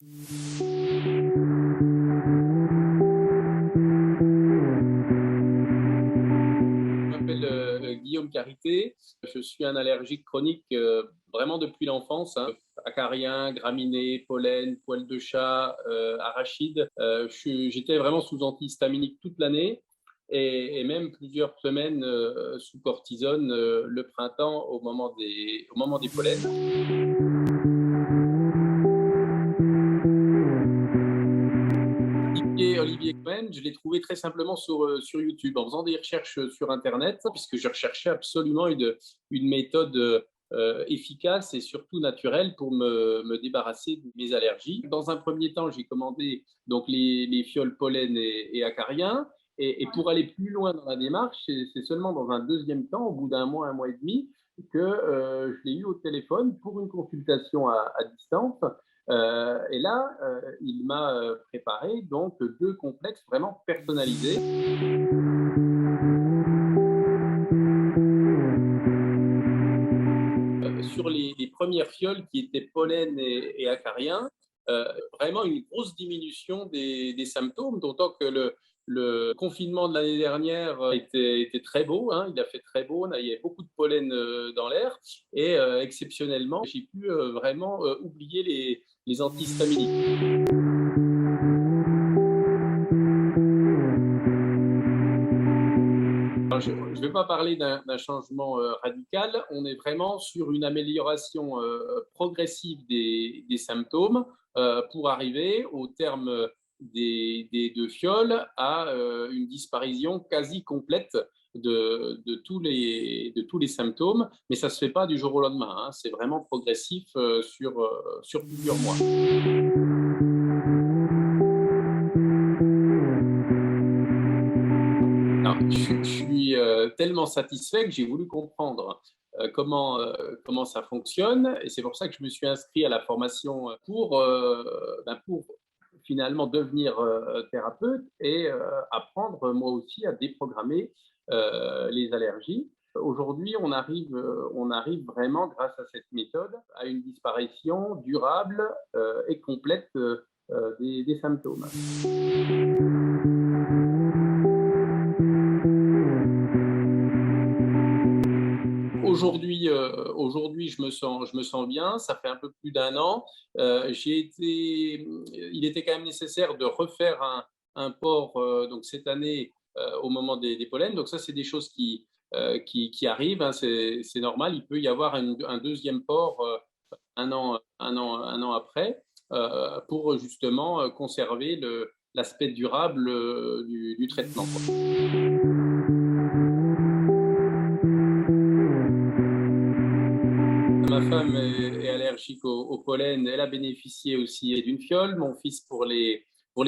Je m'appelle Guillaume Carité. Je suis un allergique chronique vraiment depuis l'enfance, hein. Acariens, graminées, pollen, poils de chat, arachides. J'étais vraiment sous antihistaminique toute l'année et même plusieurs semaines sous cortisone le printemps au moment des pollens. Olivier Cohen, je l'ai trouvé très simplement sur YouTube, en faisant des recherches sur Internet, puisque je recherchais absolument une méthode efficace et surtout naturelle pour me débarrasser de mes allergies. Dans un premier temps, j'ai commandé donc les fioles pollen et acariens. Et pour aller plus loin dans la démarche, c'est seulement dans un deuxième temps, au bout d'un mois et demi, que je l'ai eu au téléphone pour une consultation à distance. Et là, il m'a préparé donc deux complexes vraiment personnalisés. Sur les premières fioles qui étaient pollen et acariens, vraiment une grosse diminution des symptômes, d'autant que le confinement de l'année dernière était très beau, hein, il a fait très beau, il y avait beaucoup de pollen dans l'air et exceptionnellement, j'ai pu vraiment oublier les antihistaminiques. Alors, je ne vais pas parler d'un changement radical, on est vraiment sur une amélioration progressive des symptômes pour arriver au terme des deux fioles à une disparition quasi complète de tous les symptômes, mais ça ne se fait pas du jour au lendemain, hein, c'est vraiment progressif sur plusieurs mois. Alors, je suis tellement satisfait que j'ai voulu comprendre comment ça fonctionne. Et c'est pour ça que je me suis inscrit à la formation pour finalement devenir thérapeute et apprendre moi aussi à déprogrammer les allergies. Aujourd'hui, on arrive vraiment, grâce à cette méthode, à une disparition durable et complète des symptômes. Aujourd'hui, je me sens bien. Ça fait un peu plus d'un an. Il était quand même nécessaire de refaire un port donc cette année au moment des pollens. Donc ça, c'est des choses qui arrivent, hein, c'est normal. Il peut y avoir un deuxième port un an après pour justement conserver l'aspect durable du traitement, quoi. Ma femme est allergique au pollen. Elle a bénéficié aussi d'une fiole. Mon fils pour les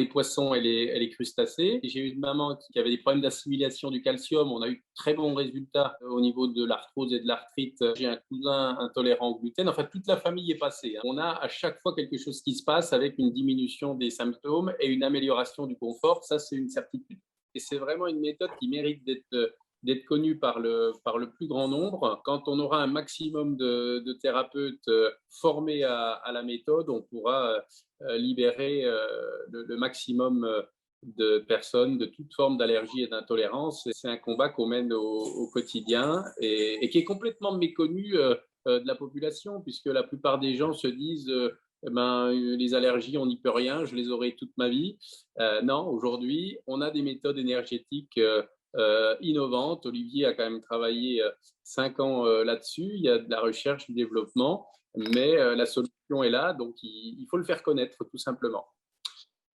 poissons et les crustacés. J'ai eu une maman qui avait des problèmes d'assimilation du calcium. On a eu de très bons résultats au niveau de l'arthrose et de l'arthrite. J'ai un cousin intolérant au gluten. En fait, toute la famille est passée, hein. On a à chaque fois quelque chose qui se passe avec une diminution des symptômes et une amélioration du confort. Ça, c'est une certitude. Et c'est vraiment une méthode qui mérite d'être connu par le plus grand nombre. Quand on aura un maximum de thérapeutes formés à la méthode, on pourra libérer le maximum de personnes de toute forme d'allergie et d'intolérance. C'est un combat qu'on mène au quotidien et qui est complètement méconnu de la population, puisque la plupart des gens se disent les allergies, on n'y peut rien, je les aurai toute ma vie. Non, aujourd'hui, on a des méthodes énergétiques innovantes. Olivier a quand même travaillé 5 ans là-dessus. Il y a de la recherche, du développement, mais la solution est là, donc il faut le faire connaître tout simplement.